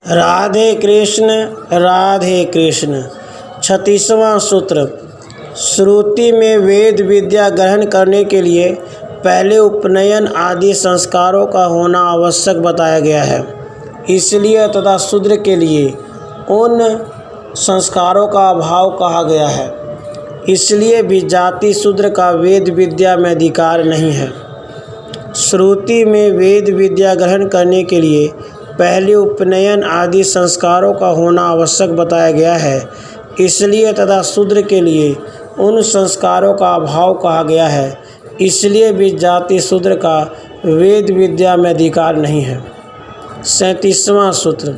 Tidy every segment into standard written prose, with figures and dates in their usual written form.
राधे कृष्ण राधे कृष्ण। 36वां सूत्र। श्रुति में वेद विद्या ग्रहण करने के लिए पहले उपनयन आदि संस्कारों का होना आवश्यक बताया गया है। इसलिए तथा शूद्र के लिए उन संस्कारों का अभाव कहा गया है। इसलिए भी जाति शूद्र का वेद विद्या में अधिकार नहीं है। श्रुति में वेद विद्या ग्रहण करने के लिए पहले उपनयन आदि संस्कारों का होना आवश्यक बताया गया है। इसलिए तथा शूद्र के लिए उन संस्कारों का अभाव कहा गया है। इसलिए भी जाति शूद्र का वेद विद्या में अधिकार नहीं है। 37वां सूत्र।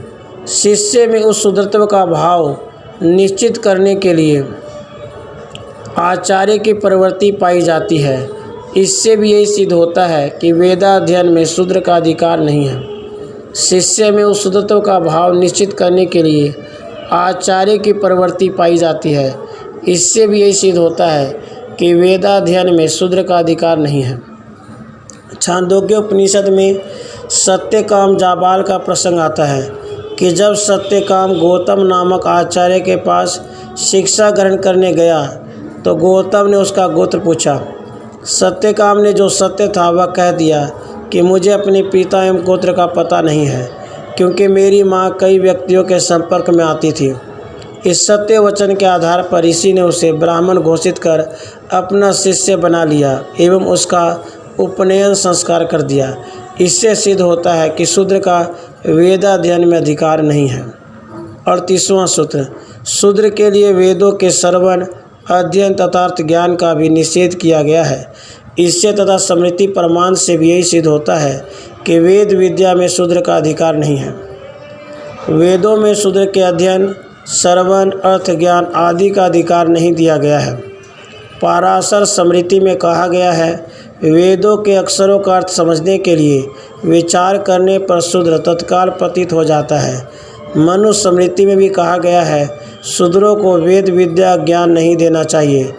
शिष्य में उस शूद्रत्व का भाव निश्चित करने के लिए आचार्य की प्रवृत्ति पाई जाती है। इससे भी यही सिद्ध होता है कि वेदाध्ययन में शूद्र का अधिकार नहीं है। शिष्य में उस शूद्रत्व का भाव निश्चित करने के लिए आचार्य की प्रवृत्ति पाई जाती है। इससे भी यही सिद्ध होता है कि वेदाध्ययन में शूद्र का अधिकार नहीं है। छांदोग्य उपनिषद में सत्यकाम जाबाल का प्रसंग आता है कि जब सत्यकाम गौतम नामक आचार्य के पास शिक्षा ग्रहण करने गया तो गौतम ने उसका गोत्र पूछा। सत्यकाम ने जो सत्य था वह कह दिया कि मुझे अपने पिता एवं गोत्र का पता नहीं है, क्योंकि मेरी माँ कई व्यक्तियों के संपर्क में आती थी। इस सत्य वचन के आधार पर ऋषि ने उसे ब्राह्मण घोषित कर अपना शिष्य बना लिया एवं उसका उपनयन संस्कार कर दिया। इससे सिद्ध होता है कि शूद्र का वेदाध्ययन में अधिकार नहीं है। 38वां सूत्र। शूद्र के लिए वेदों के श्रवण अध्ययन तथार्थ ज्ञान का भी निषेध किया गया है। इससे तथा स्मृति प्रमाण से भी यही सिद्ध होता है कि वेद विद्या में शूद्र का अधिकार नहीं है। वेदों में शूद्र के अध्ययन श्रवण अर्थ ज्ञान आदि का अधिकार नहीं दिया गया है। पाराशर स्मृति में कहा गया है, वेदों के अक्षरों का अर्थ समझने के लिए विचार करने पर शूद्र तत्काल पतित हो जाता है। मनु स्मृति में भी कहा गया है, शूद्रों को वेद विद्या ज्ञान नहीं देना चाहिए,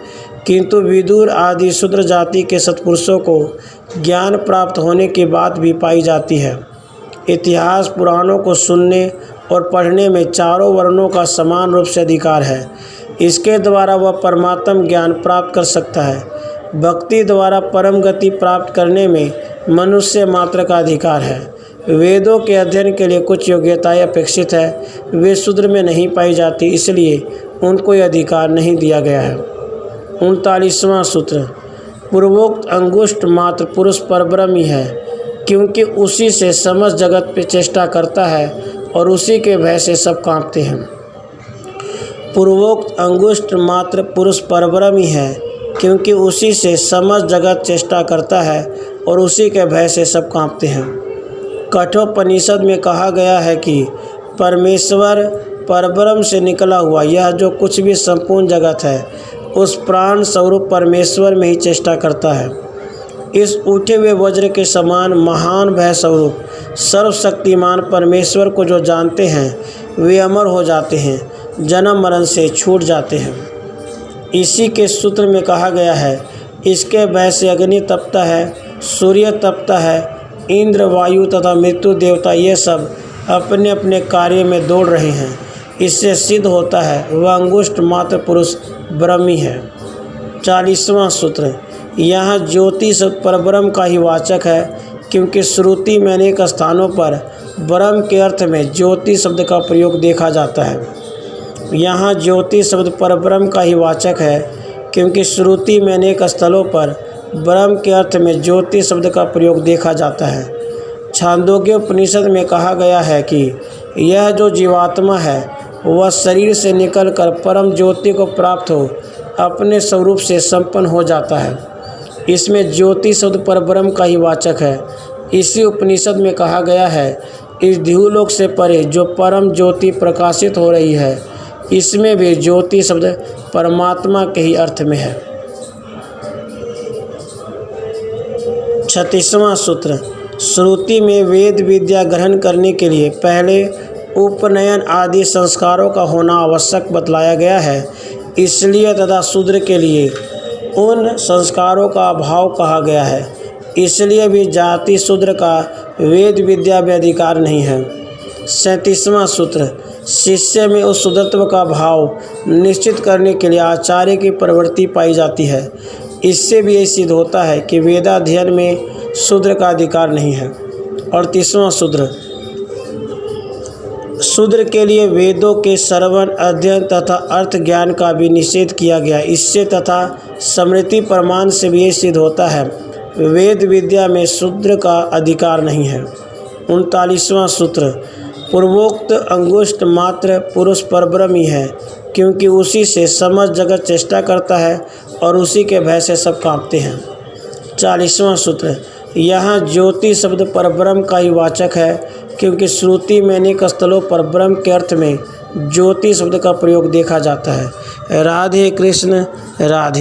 किंतु विदुर आदि शूद्र जाति के सत्पुरुषों को ज्ञान प्राप्त होने की बात भी पाई जाती है। इतिहास पुराणों को सुनने और पढ़ने में चारों वर्णों का समान रूप से अधिकार है। इसके द्वारा वह परमात्म ज्ञान प्राप्त कर सकता है। भक्ति द्वारा परम गति प्राप्त करने में मनुष्य मात्र का अधिकार है। वेदों के अध्ययन के लिए कुछ योग्यताएं अपेक्षित है, वे शूद्र में नहीं पाई जाती, इसलिए उनको यह अधिकार नहीं दिया गया है। 39वां सूत्र। पूर्वोक्त अंगुष्ठ मात्र पुरुष परब्रह्म ही है, क्योंकि उसी से समस्त जगत पे चेष्टा करता है और उसी के भय से सब कांपते हैं। पूर्वोक्त अंगुष्ठ मात्र पुरुष परब्रह्म ही है, क्योंकि उसी से समस्त जगत चेष्टा करता है और उसी के भय से सब कांपते हैं। कठोपनिषद में कहा गया है कि परमेश्वर परब्रह्म से निकला हुआ यह जो कुछ भी संपूर्ण जगत है उस प्राण स्वरूप परमेश्वर में ही चेष्टा करता है। इस उठे हुए वज्र के समान महान भय स्वरूप सर्वशक्तिमान परमेश्वर को जो जानते हैं वे अमर हो जाते हैं, जन्म मरण से छूट जाते हैं। इसी के सूत्र में कहा गया है, इसके भय से अग्नि तपता है, सूर्य तपता है, इंद्र वायु तथा मृत्यु देवता ये सब अपने अपने कार्य में दौड़ रहे हैं। इससे सिद्ध होता है वह अंगुष्ठ मात्र पुरुष ब्रह्मी है। 40वां सूत्र। यहाँ ज्योति शब्द परब्रह्म का ही वाचक है, क्योंकि श्रुति में अनेक स्थानों पर ब्रह्म के अर्थ में ज्योति शब्द का प्रयोग देखा जाता है। यहाँ ज्योति शब्द परब्रह्म का ही वाचक है, क्योंकि श्रुति में अनेक स्थलों पर ब्रह्म के अर्थ में ज्योति शब्द का प्रयोग देखा जाता है। छांदोग्य उपनिषद में कहा गया है कि यह जो जीवात्मा है वह शरीर से निकलकर परम ज्योति को प्राप्त हो अपने स्वरूप से संपन्न हो जाता है। इसमें ज्योति शब्द परब्रह्म का ही वाचक है। इसी उपनिषद में कहा गया है, इस द्युलोक से परे जो परम ज्योति प्रकाशित हो रही है, इसमें भी ज्योति शब्द परमात्मा के ही अर्थ में है। 36वां सूत्र। श्रुति में वेद विद्या ग्रहण करने के लिए पहले उपनयन आदि संस्कारों का होना आवश्यक बतलाया गया है। इसलिए तथा शूद्र के लिए उन संस्कारों का अभाव कहा गया है। इसलिए भी जाति शूद्र का वेद विद्या में अधिकार नहीं है। 37वां सूत्र, शिष्य में उस शुद्धत्व का भाव निश्चित करने के लिए आचार्य की प्रवृत्ति पाई जाती है। इससे भी यही सिद्ध होता है कि वेदाध्ययन में शूद्र का अधिकार नहीं है। 38वां सूत्र, शूद्र के लिए वेदों के श्रवण, अध्ययन तथा अर्थ ज्ञान का भी निषेध किया गया। इससे तथा स्मृति प्रमाण से भी यह सिद्ध होता है वेद विद्या में शूद्र का अधिकार नहीं है। 39वां सूत्र, पूर्वोक्त अंगुष्ठ मात्र पुरुष परब्रह्म ही है, क्योंकि उसी से समस्त जगत चेष्टा करता है और उसी के भय से सब कांपते हैं। 40वां सूत्र, यहाँ ज्योति शब्द परब्रह्म का ही वाचक है, क्योंकि श्रुति में अनेक स्थलों पर ब्रह्म के अर्थ में ज्योति शब्द का प्रयोग देखा जाता है। राधे कृष्ण राधे।